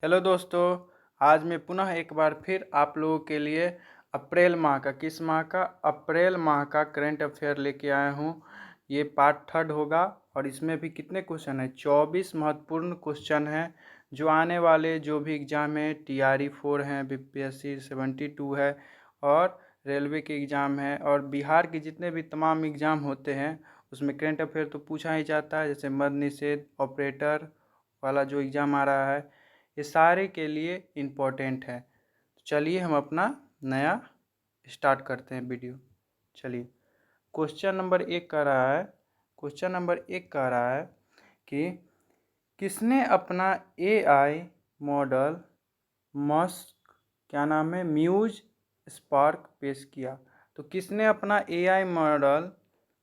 Hello दोस्तों, आज मैं पुनः एक बार फिर आप लोगों के लिए अप्रैल माह का अप्रैल माह का करंट अफेयर लेके आया हूँ। ये पार्ट 3 होगा और इसमें भी कितने क्वेश्चन हैं? 24 महत्वपूर्ण क्वेश्चन हैं जो आने वाले जो भी एग्ज़ाम है, TRE 4 हैं, BPSC 72 है और रेलवे के एग्ज़ाम है और बिहार के जितने भी तमाम एग्ज़ाम होते हैं उसमें करंट अफेयर तो पूछा ही जाता है। जैसे मद्य निषेध ऑपरेटर वाला जो एग्ज़ाम आ रहा है, ये सारे के लिए इम्पोर्टेंट है। तो चलिए हम अपना नया स्टार्ट करते हैं वीडियो। चलिए, क्वेश्चन नंबर एक कह रहा है कि किसने अपना AI मॉडल म्यूज स्पार्क पेश किया? तो किसने अपना AI मॉडल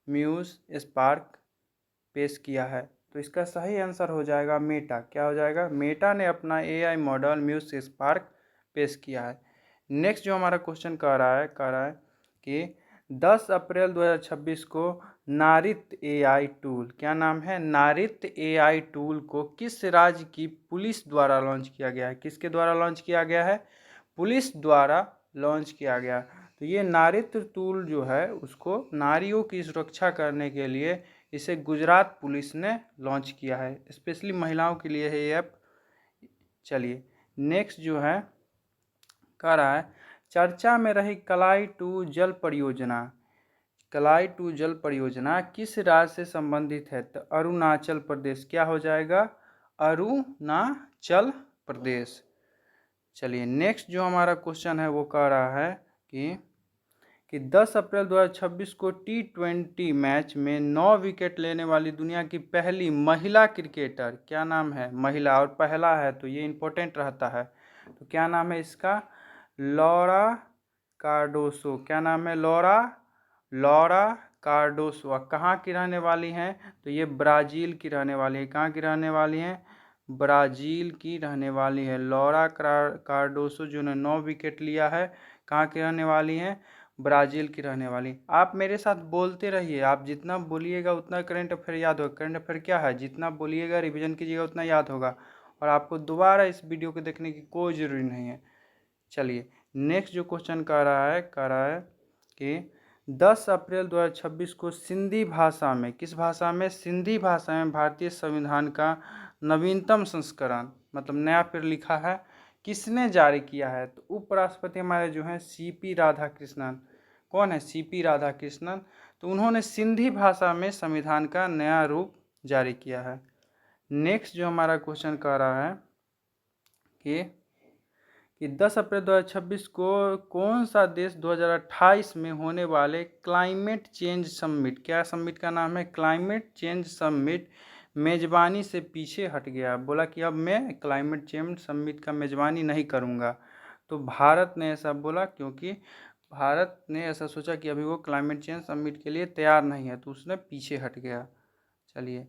म्यूज स्पार्क पेश किया है? तो इसका सही आंसर हो जाएगा मेटा। क्या हो जाएगा? मेटा ने अपना AI मॉडल म्यूज स्पार्क पेश किया है। नेक्स्ट जो हमारा क्वेश्चन कह रहा है कि 10 अप्रैल 2026 को नारित AI टूल, क्या नाम है? नारित AI टूल को किस राज्य की पुलिस द्वारा लॉन्च किया गया है? किसके द्वारा लॉन्च किया गया है? पुलिस द्वारा लॉन्च किया गया। तो ये नारित टूल जो है उसको नारियों की सुरक्षा करने के लिए इसे गुजरात पुलिस ने लॉन्च किया है। स्पेशली महिलाओं के लिए है ये ऐप। चलिए, नेक्स्ट जो है कह रहा है चर्चा में रही कलाई टू जल परियोजना किस राज्य से संबंधित है? तो अरुणाचल प्रदेश। क्या हो जाएगा? अरुणाचल प्रदेश। चलिए, नेक्स्ट जो हमारा क्वेश्चन है वो कह रहा है कि 10 अप्रैल 2026 को T20 मैच में 9 विकेट लेने वाली दुनिया की पहली महिला क्रिकेटर, क्या नाम है? महिला और पहला है तो ये इम्पोर्टेंट रहता है। तो क्या नाम है इसका? Laura Cardoso. क्या नाम है? Laura Cardoso. कहाँ की रहने वाली हैं? तो ये ब्राज़ील की रहने वाली है। कहाँ की रहने वाली हैं? ब्राज़ील की रहने वाली है। लॉरा कार्डोसो जो ने 9 विकेट लिया है, कहाँ की रहने वाली हैं? ब्राज़ील की रहने वाली। आप मेरे साथ बोलते रहिए, आप जितना बोलिएगा उतना करंट अफेयर याद होगा। करंट अफेयर क्या है? जितना बोलिएगा रिवीजन कीजिएगा उतना याद होगा और आपको दोबारा इस वीडियो को देखने की कोई ज़रूरी नहीं है। चलिए, नेक्स्ट जो क्वेश्चन कह रहा है कि 10 अप्रैल 2026 को सिंधी भाषा में, किस भाषा में? सिंधी भाषा में भारतीय संविधान का नवीनतम संस्करण, मतलब नया फिर लिखा है, किसने जारी किया है? तो उपराष्ट्रपति हमारे जो हैं CP राधाकृष्णन। कौन है? CP राधाकृष्णन। तो उन्होंने सिंधी भाषा में संविधान का नया रूप जारी किया है। नेक्स्ट जो हमारा क्वेश्चन कह रहा है कि 10 अप्रैल 2026 को कौन सा देश 2028 में होने वाले क्लाइमेट चेंज समिट, क्या समिट का नाम है? क्लाइमेट चेंज समिट मेज़बानी से पीछे हट गया। बोला कि अब मैं क्लाइमेट चेंज समिट का मेज़बानी नहीं करूंगा। तो भारत ने ऐसा बोला क्योंकि भारत ने ऐसा सोचा कि अभी वो क्लाइमेट चेंज समिट के लिए तैयार नहीं है, तो उसने पीछे हट गया। चलिए,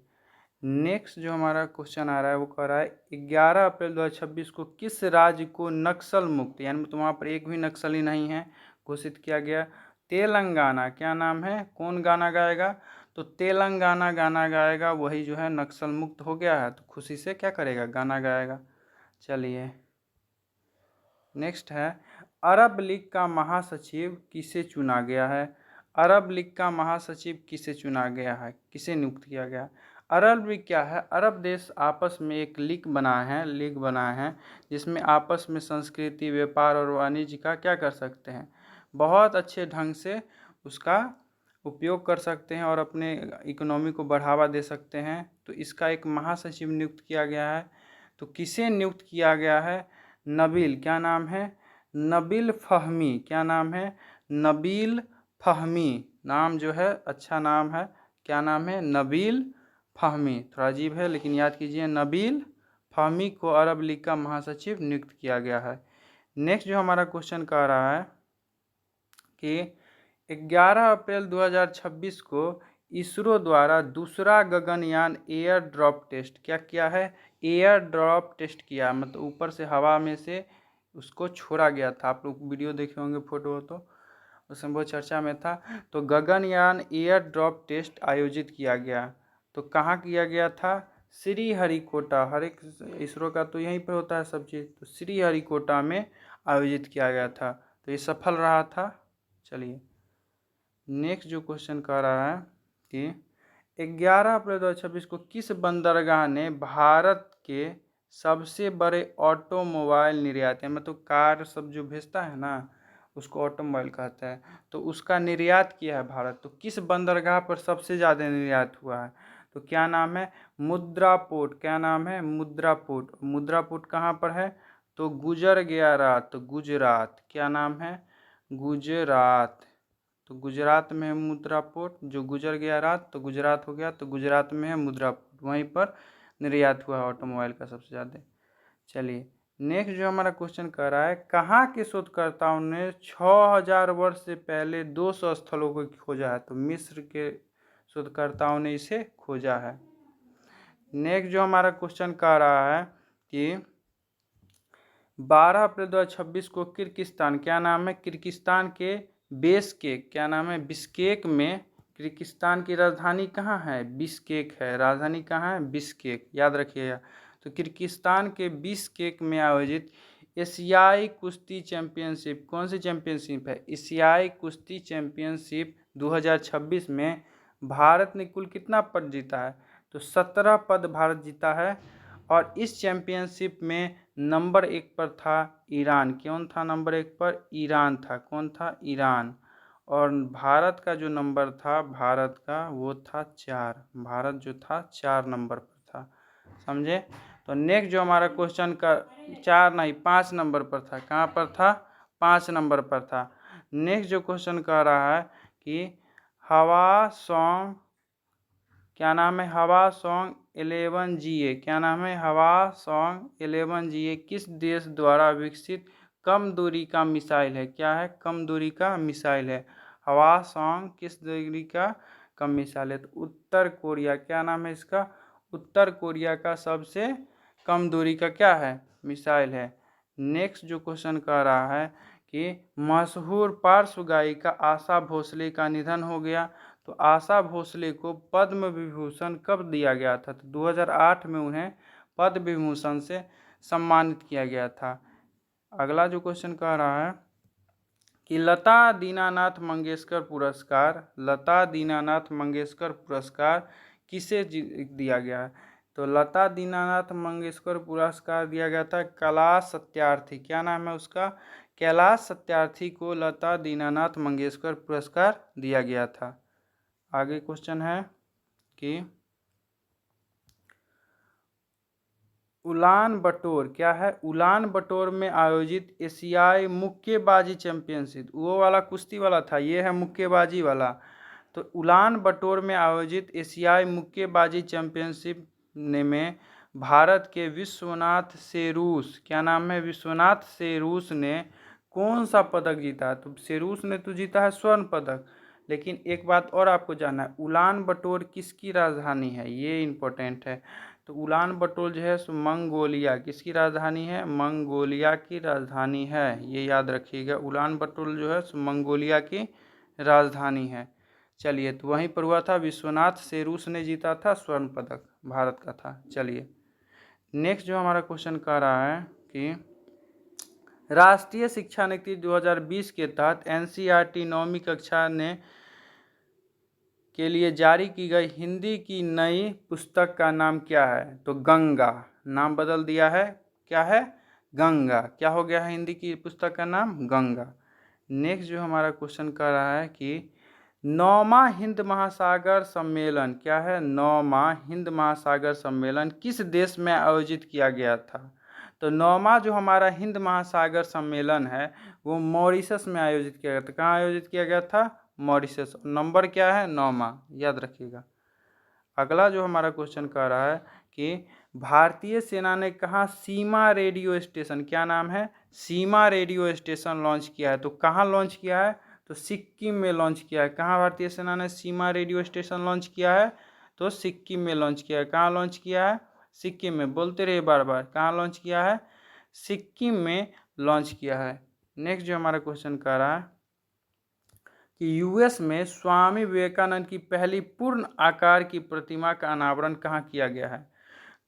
नेक्स्ट जो हमारा क्वेश्चन आ रहा है वो कह रहा है 11 अप्रैल 2026 को किस राज्य को नक्सल मुक्त, यानी तो वहाँ पर एक भी नक्सली नहीं है, घोषित किया गया? तेलंगाना। क्या नाम है? कौन गाना गाएगा? तो तेलंगाना गाना गाएगा, वही जो है नक्सल मुक्त हो गया है, तो खुशी से क्या करेगा? गाना गाएगा। चलिए, नेक्स्ट है अरब लीग का महासचिव किसे चुना गया है? अरब लीग का महासचिव किसे चुना गया है? किसे नियुक्त किया गया? अरब लीग क्या है? अरब देश आपस में एक लीग बनाए हैं जिसमें आपस में संस्कृति, व्यापार और वाणिज्य का क्या कर सकते हैं? बहुत अच्छे ढंग से उसका उपयोग कर सकते हैं और अपने इकोनॉमी को बढ़ावा दे सकते हैं। तो इसका एक महासचिव नियुक्त किया गया है। तो किसे नियुक्त किया गया है? नबील। क्या नाम है? नबील फ़हमी। क्या नाम है? नबील फ़हमी। नाम जो है अच्छा नाम है। क्या नाम है? नबील फ़हमी। थोड़ा अजीब है लेकिन याद कीजिए, नबील फ़हमी को अरब लीग का महासचिव नियुक्त किया गया है। नेक्स्ट जो हमारा क्वेश्चन कह रहा है कि 11 अप्रैल 2026 को इसरो द्वारा दूसरा गगनयान एयर ड्रॉप टेस्ट क्या किया है? एयर ड्रॉप टेस्ट किया, मतलब ऊपर से हवा में से उसको छोड़ा गया था। आप लोग वीडियो देखे होंगे, फोटो तो उसमें बहुत चर्चा में था। तो गगनयान एयर ड्रॉप टेस्ट आयोजित किया गया। तो कहाँ किया गया था? श्रीहरिकोटा, हर एक इसरो का तो यहीं पर होता है सब चीज़, तो श्रीहरिकोटा में आयोजित किया गया था, तो ये सफल रहा था। चलिए नेक्स्ट जो क्वेश्चन कह रहा है कि 11 अप्रैल 2026 को किस बंदरगाह ने भारत के सबसे बड़े ऑटोमोबाइल निर्यात, मतलब कार सब जो भेजता है ना उसको ऑटोमोबाइल कहता है, तो उसका निर्यात किया है भारत, तो किस बंदरगाह पर सबसे ज़्यादा निर्यात हुआ है? तो क्या नाम है? मुद्रा पोर्ट। क्या नाम है? मुद्रा पोर्ट। मुद्रा पोर्ट कहाँ पर है? तो गुजर गया रात, तो गुजरात। क्या नाम है? गुजरात। तो गुजरात में है मुद्रा पोर्ट, जो गुजर गया रात तो गुजरात हो गया, तो गुजरात में है मुद्रा पोर्ट, वहीं पर निर्यात हुआ ऑटोमोबाइल का सबसे ज़्यादा। चलिए नेक्स्ट जो हमारा क्वेश्चन कर रहा है, कहाँ के शोधकर्ताओं ने 6000 वर्ष से पहले 200 स्थलों को खोजा है? तो मिस्र के शोधकर्ताओं ने इसे खोजा है। नेक्स्ट जो हमारा क्वेश्चन कह रहा है कि 12 अप्रैल 2026 को किर्गिस्तान, क्या नाम है? किर्गिस्तान के बिश्केक, क्या नाम है? बिश्केक में, किर्गिस्तान की राजधानी कहाँ है? बिश्केक है, राजधानी कहाँ है? बिश्केक, याद रखिएगा। तो किर्गिस्तान के बिश्केक में आयोजित एशियाई कुश्ती चैंपियनशिप, कौन सी चैंपियनशिप है? एशियाई कुश्ती चैंपियनशिप 2026 में भारत ने कुल कितना पद जीता है? तो 17 पद भारत जीता है, और इस चैंपियनशिप में नंबर 1 पर था ईरान। कौन था नंबर 1 पर? ईरान था। कौन था? ईरान। और भारत का जो नंबर था भारत का, वो था 4। भारत जो था 4 नंबर पर था, समझे? तो नेक्स्ट जो हमारा क्वेश्चन का 4 नहीं 5 नंबर पर था। कहाँ पर था? 5 नंबर पर था। नेक्स्ट जो क्वेश्चन कह रहा है कि हवा सॉन्ग, क्या नाम है? हवा सॉन्ग 11GA, क्या नाम है? हवा सॉन्ग 11GA किस देश द्वारा विकसित कम दूरी का मिसाइल है? क्या है? कम दूरी का मिसाइल है। हवा सॉन्ग किस दूरी का कम मिसाइल है? तो उत्तर कोरिया। क्या नाम है इसका? उत्तर कोरिया का सबसे कम दूरी का क्या है? मिसाइल है। नेक्स्ट जो क्वेश्चन कह रहा है कि मशहूर पार्श्व गायिका आशा भोसले का निधन हो गया, तो आशा भोसले को पद्म विभूषण कब दिया गया था? तो 2008 में उन्हें पद्म विभूषण से सम्मानित किया गया था। अगला जो क्वेश्चन कह रहा है कि लता दीनानाथ मंगेशकर पुरस्कार, लता दीनानाथ मंगेशकर पुरस्कार किसे दिया गया है? तो लता दीनानाथ मंगेशकर पुरस्कार दिया गया था कैलाश सत्यार्थी। क्या नाम है उसका? कैलाश सत्यार्थी को लता दीनानाथ मंगेशकर पुरस्कार दिया गया था। आगे क्वेश्चन है कि उलान बटोर, क्या है? उलान बटोर में आयोजित एशियाई मुक्केबाजी चैंपियनशिप, वो वाला कुश्ती वाला था, ये है मुक्केबाजी वाला। तो उलान बटोर में आयोजित एशियाई मुक्केबाजी चैंपियनशिप में भारत के विश्वनाथ सेरूस, क्या नाम है? विश्वनाथ सेरूस ने कौन सा पदक जीता? तो सेरूस ने तो जीता है स्वर्ण पदक, लेकिन एक बात और आपको जानना है, उलान बटोर किसकी राजधानी है? ये इम्पोर्टेंट है। तो उलान बटोर जो है सो मंगोलिया, किसकी राजधानी है? मंगोलिया की राजधानी है, ये याद रखिएगा। उलान बटोर जो है सो मंगोलिया की राजधानी है। चलिए तो वहीं पर हुआ था, विश्वनाथ सेरूस ने जीता था स्वर्ण पदक, भारत का था। चलिए नेक्स्ट जो हमारा क्वेश्चन कह रहा है कि राष्ट्रीय शिक्षा नीति 2020 के तहत NCERT 9वीं कक्षा ने के लिए जारी की गई हिंदी की नई पुस्तक का नाम क्या है? तो गंगा, नाम बदल दिया है, क्या है? गंगा। क्या हो गया है हिंदी की पुस्तक का नाम? गंगा। नेक्स्ट जो हमारा क्वेश्चन कर रहा है कि 9वां हिंद महासागर सम्मेलन, क्या है? 9वां हिंद महासागर सम्मेलन किस देश में आयोजित किया गया था? तो 9वां जो हमारा हिंद महासागर सम्मेलन है वो मॉरिशस में आयोजित किया गया था। कहाँ आयोजित किया गया था? मॉरिशस। नंबर क्या है? 9वां, याद रखिएगा। अगला जो हमारा क्वेश्चन कह रहा है कि भारतीय सेना ने कहाँ सीमा रेडियो स्टेशन, क्या नाम है? सीमा रेडियो स्टेशन लॉन्च किया है। तो कहाँ लॉन्च किया है? तो सिक्किम में लॉन्च किया है। कहाँ भारतीय सेना ने सीमा रेडियो स्टेशन लॉन्च किया है? तो सिक्किम में लॉन्च किया है। कहाँ लॉन्च किया है? सिक्किम में। बोलते रहिए बार बार, कहाँ लॉन्च किया है? सिक्किम में लॉन्च किया है। नेक्स्ट जो हमारा क्वेश्चन कह रहा है कि यूएस में स्वामी विवेकानंद की पहली पूर्ण आकार की प्रतिमा का अनावरण कहाँ किया गया है?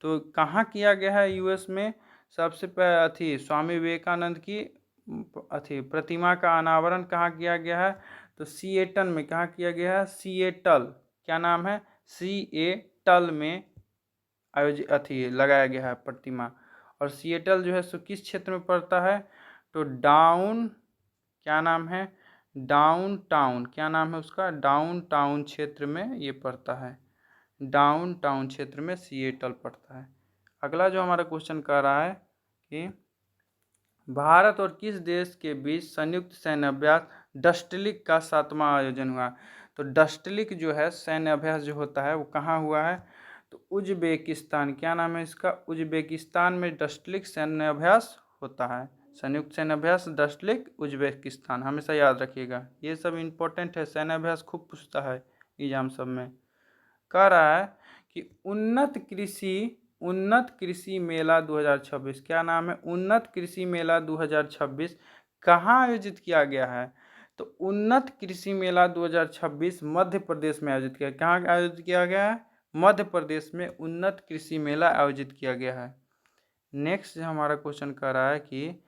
तो कहाँ किया गया है यूएस में? सबसे स्वामी विवेकानंद की प्रतिमा का अनावरण कहाँ किया गया है? तो सिएटल में। कहाँ किया गया है? सिएटल। क्या नाम है? सिएटल में आयोजित लगाया गया है प्रतिमा। और सिएटल जो है सो किस क्षेत्र में पड़ता है? तो क्या नाम है? Down town. क्या नाम है उसका? डाउन टाउन क्षेत्र में ये पड़ता है। डाउन टाउन क्षेत्र में सिएटल पड़ता है। अगला जो हमारा क्वेश्चन कर रहा है कि भारत और किस देश के बीच संयुक्त सैन्य अभ्यास डस्टलिक का 7वां आयोजन हुआ? तो डस्टलिक जो है सैन्य अभ्यास जो होता है वो कहाँ हुआ है? तो उज्बेकिस्तान। क्या नाम है इसका? उज्बेकिस्तान में डस्टलिक सैन्य अभ्यास होता है। संयुक्त सैन्य अभ्यास डस्टलिक उज्बेकिस्तान, हमेशा याद रखिएगा, ये सब इम्पोर्टेंट है, सैन्य अभ्यास खूब पूछता है एग्जाम सब में। कह रहा है कि उन्नत कृषि मेला 2026। क्या नाम है? उन्नत कृषि मेला 2026 कहाँ आयोजित किया गया है? तो उन्नत कृषि मेला 2026 मध्य प्रदेश में आयोजित किया। कहाँ आयोजित किया गया है? मध्य प्रदेश में उन्नत कृषि मेला आयोजित किया गया है। नेक्स्ट हमारा क्वेश्चन कर रहा है कि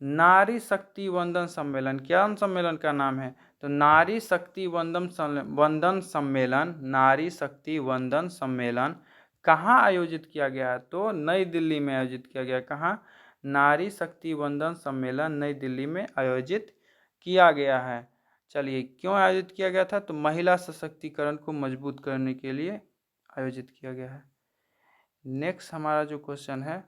नारी शक्ति वंदन सम्मेलन, क्या सम्मेलन का नाम है? तो नारी शक्ति वंदन सम्मेलन, नारी शक्ति वंदन सम्मेलन कहाँ आयोजित किया गया है? तो नई दिल्ली में आयोजित किया गया। कहाँ? नारी शक्ति वंदन सम्मेलन नई दिल्ली में आयोजित किया गया है। चलिए, क्यों आयोजित किया गया था? तो महिला सशक्तिकरण को मजबूत करने के लिए आयोजित किया गया है। नेक्स्ट हमारा जो क्वेश्चन है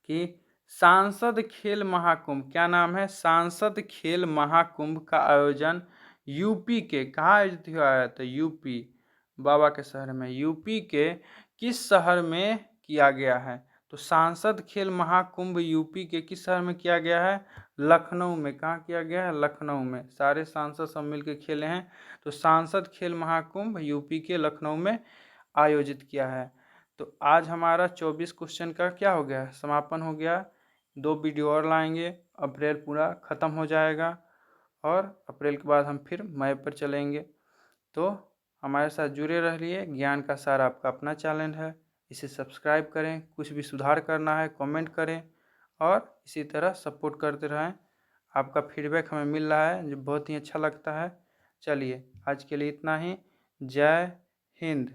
कि सांसद खेल महाकुंभ, क्या नाम है? सांसद खेल महाकुंभ का आयोजन यूपी के कहाँ आयोजित हुआ है? तो यूपी, बाबा के शहर में। यूपी के किस शहर में किया गया है? तो सांसद खेल महाकुंभ यूपी के किस शहर में किया गया है? लखनऊ में। कहाँ किया गया है? लखनऊ में। सारे सांसद सब मिलकर खेले हैं। तो सांसद खेल महाकुंभ यूपी के लखनऊ में आयोजित किया है। तो आज हमारा 24 क्वेश्चन का क्या हो गया? समापन हो गया। 2 वीडियो और लाएंगे, अप्रैल पूरा ख़त्म हो जाएगा और अप्रैल के बाद हम फिर मई पर चलेंगे। तो हमारे साथ जुड़े रहिए। ज्ञान का सार आपका अपना चैनल है, इसे सब्सक्राइब करें। कुछ भी सुधार करना है कमेंट करें और इसी तरह सपोर्ट करते रहें। आपका फीडबैक हमें मिल रहा है जो बहुत ही अच्छा लगता है। चलिए, आज के लिए इतना ही। जय हिंद।